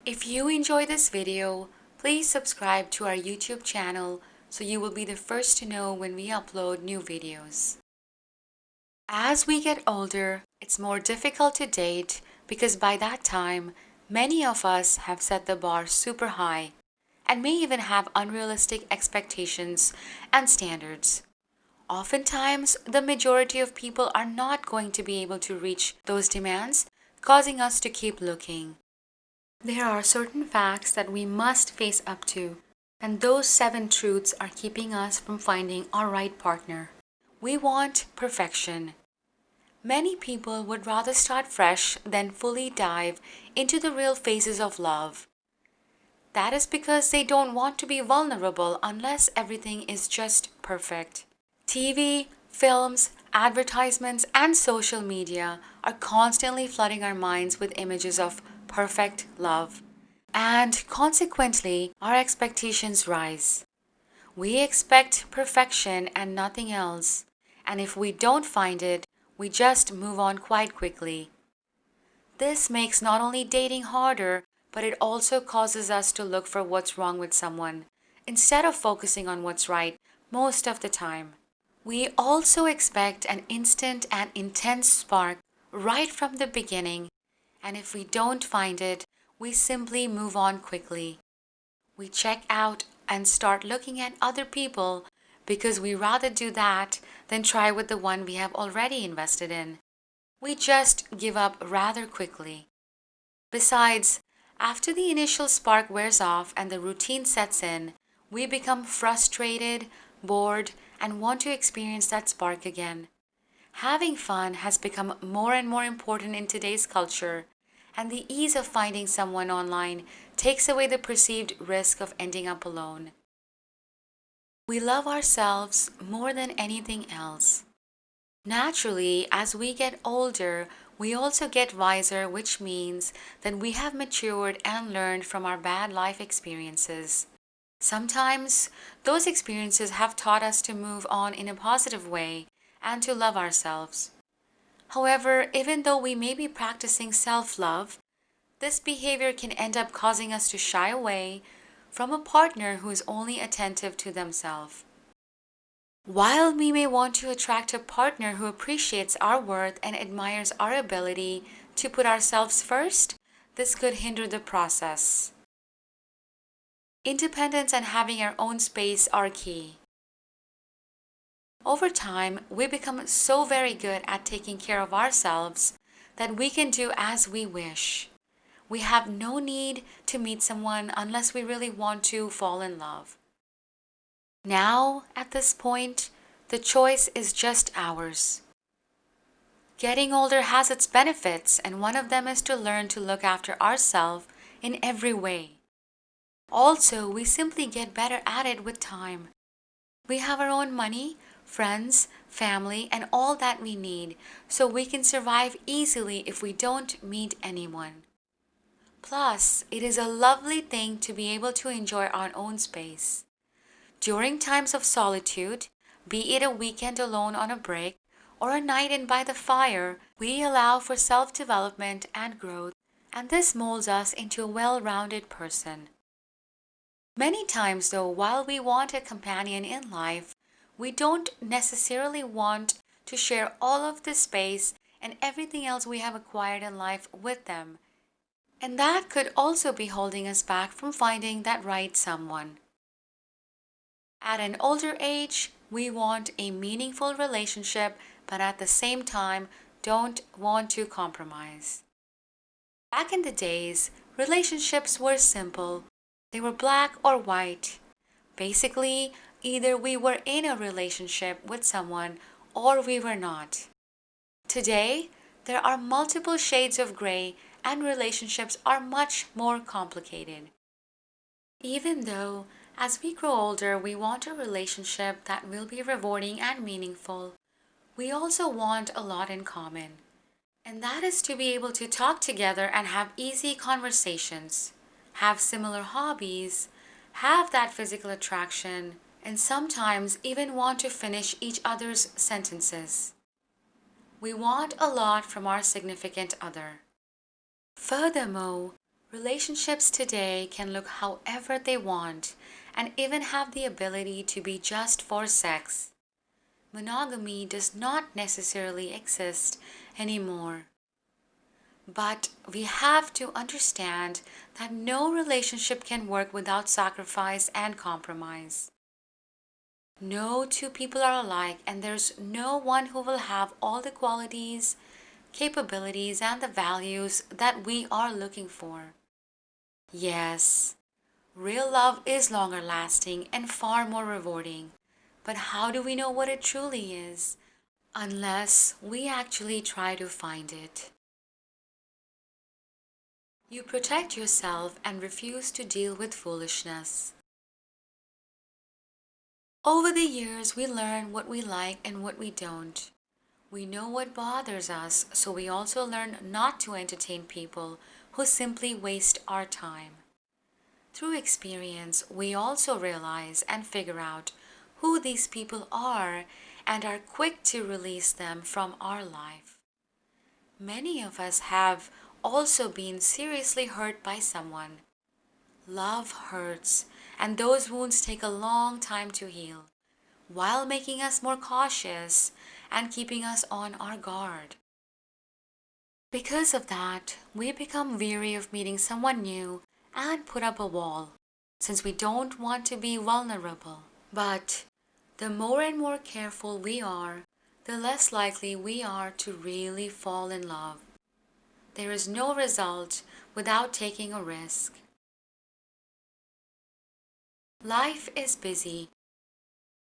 If you enjoy this video, please subscribe to our YouTube channel so you will be the first to know when we upload new videos. As we get older, it's more difficult to date because by that time, many of us have set the bar super high and may even have unrealistic expectations and standards. Oftentimes, the majority of people are not going to be able to reach those demands, causing us to keep looking. There are certain facts that we must face up to, and those 7 truths are keeping us from finding our right partner. We want perfection. Many people would rather start fresh than fully dive into the real phases of love. That is because they don't want to be vulnerable unless everything is just perfect. TV, films, advertisements, and social media are constantly flooding our minds with images of perfect love. And consequently, our expectations rise. We expect perfection and nothing else. And if we don't find it, we just move on quite quickly. This makes not only dating harder, but it also causes us to look for what's wrong with someone, instead of focusing on what's right most of the time. We also expect an instant and intense spark right from the beginning, and if we don't find it, we simply move on quickly. We check out and start looking at other people because we rather do that than try with the one we have already invested in. We just give up rather quickly. Besides, after the initial spark wears off and the routine sets in, we become frustrated, bored, and want to experience that spark again. Having fun has become more and more important in today's culture, and the ease of finding someone online takes away the perceived risk of ending up alone. We love ourselves more than anything else. Naturally, as we get older, we also get wiser, which means that we have matured and learned from our bad life experiences. Sometimes, those experiences have taught us to move on in a positive way and to love ourselves. However, even though we may be practicing self-love, this behavior can end up causing us to shy away from a partner who is only attentive to themselves. While we may want to attract a partner who appreciates our worth and admires our ability to put ourselves first, this could hinder the process. Independence and having our own space are key. Over time, we become so very good at taking care of ourselves that we can do as we wish. We have no need to meet someone unless we really want to fall in love. Now, at this point, the choice is just ours. Getting older has its benefits, and one of them is to learn to look after ourselves in every way. Also, we simply get better at it with time. We have our own money, friends, family, and all that we need, so we can survive easily if we don't meet anyone. Plus, it is a lovely thing to be able to enjoy our own space. During times of solitude, be it a weekend alone on a break or a night in by the fire, we allow for self-development and growth, and this molds us into a well-rounded person. Many times though, while we want a companion in life, we don't necessarily want to share all of the space and everything else we have acquired in life with them. And that could also be holding us back from finding that right someone. At an older age, we want a meaningful relationship, but at the same time, don't want to compromise. Back in the days, relationships were simple. They were black or white. Basically, either we were in a relationship with someone or we were not. Today, there are multiple shades of gray and relationships are much more complicated. Even though, as we grow older, we want a relationship that will be rewarding and meaningful, we also want a lot in common. And that is to be able to talk together and have easy conversations, have similar hobbies, have that physical attraction, and sometimes even want to finish each other's sentences. We want a lot from our significant other. Furthermore, Relationships today can look however they want and even have the ability to be just for sex. Monogamy does not necessarily exist anymore. But we have to understand that no relationship can work without sacrifice and compromise. No two people are alike, and there's no one who will have all the qualities, capabilities, and the values that we are looking for. Yes, real love is longer lasting and far more rewarding. But how do we know what it truly is? Unless we actually try to find it. You protect yourself and refuse to deal with foolishness. Over the years, we learn what we like and what we don't. We know what bothers us, so we also learn not to entertain people who simply waste our time. Through experience, we also realize and figure out who these people are and are quick to release them from our life. Many of us have also been seriously hurt by someone. Love hurts, and those wounds take a long time to heal, while making us more cautious and keeping us on our guard. Because of that, we become weary of meeting someone new and put up a wall, since we don't want to be vulnerable. But the more and more careful we are, the less likely we are to really fall in love. There is no result without taking a risk. Life is busy.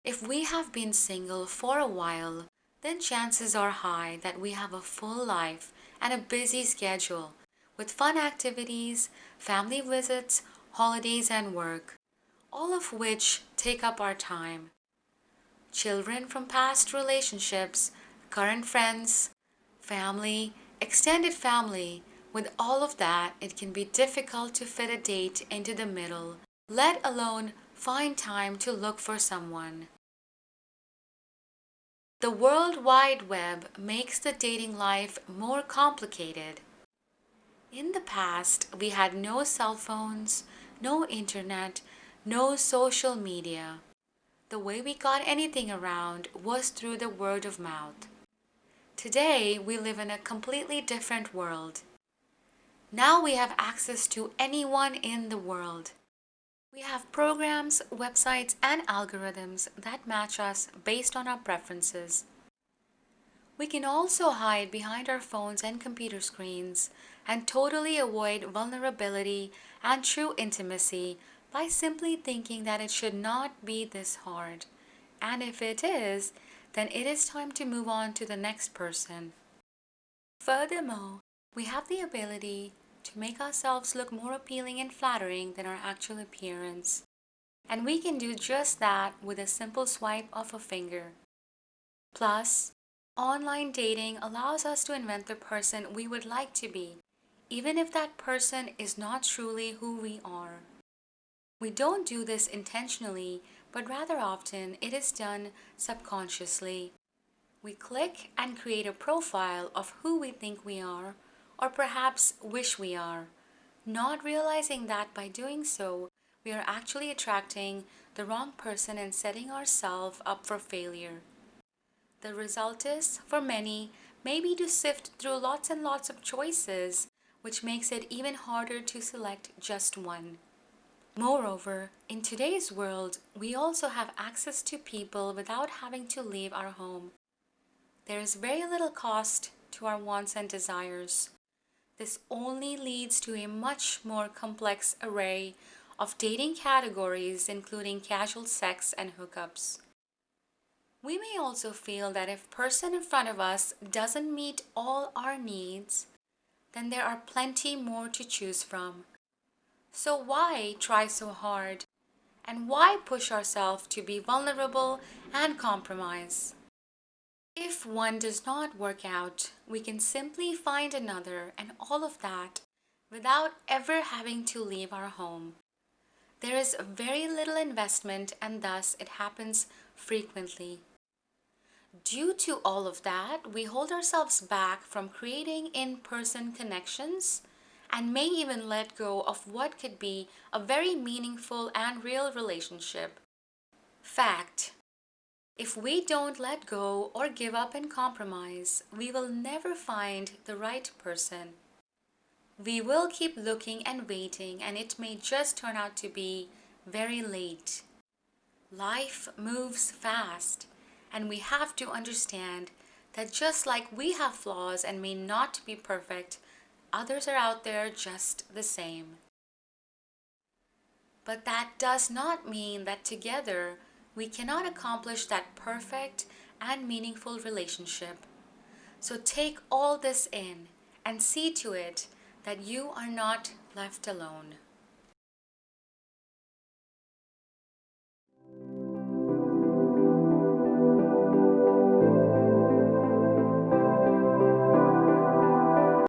If we have been single for a while, then chances are high that we have a full life and a busy schedule with fun activities, family visits, holidays, and work, all of which take up our time. Children from past relationships, current friends, family, extended family, with all of that, it can be difficult to fit a date into the middle, let alone find time to look for someone. The World Wide Web makes the dating life more complicated. In the past, we had no cell phones, no internet, no social media. The way we got anything around was through the word of mouth. Today, we live in a completely different world. Now we have access to anyone in the world. We have programs, websites, and algorithms that match us based on our preferences. We can also hide behind our phones and computer screens and totally avoid vulnerability and true intimacy by simply thinking that it should not be this hard. And if it is, then it is time to move on to the next person. Furthermore, we have the ability to make ourselves look more appealing and flattering than our actual appearance. And we can do just that with a simple swipe of a finger. Plus, online dating allows us to invent the person we would like to be, even if that person is not truly who we are. We don't do this intentionally, but rather often it is done subconsciously. We click and create a profile of who we think we are, or perhaps wish we are, not realizing that by doing so, we are actually attracting the wrong person and setting ourselves up for failure. The result is, for many, maybe to sift through lots and lots of choices, which makes it even harder to select just one. Moreover, in today's world, we also have access to people without having to leave our home. There is very little cost to our wants and desires. This only leads to a much more complex array of dating categories, including casual sex and hookups. We may also feel that if the person in front of us doesn't meet all our needs, then there are plenty more to choose from. So why try so hard? And why push ourselves to be vulnerable and compromise? If one does not work out, we can simply find another, and all of that without ever having to leave our home. There is very little investment, and thus it happens frequently. Due to all of that, we hold ourselves back from creating in-person connections and may even let go of what could be a very meaningful and real relationship. Fact: if we don't let go or give up and compromise, we will never find the right person. We will keep looking and waiting, and it may just turn out to be very late. Life moves fast, and we have to understand that just like we have flaws and may not be perfect, others are out there just the same. But that does not mean that together we cannot accomplish that perfect and meaningful relationship. So take all this in and see to it that you are not left alone.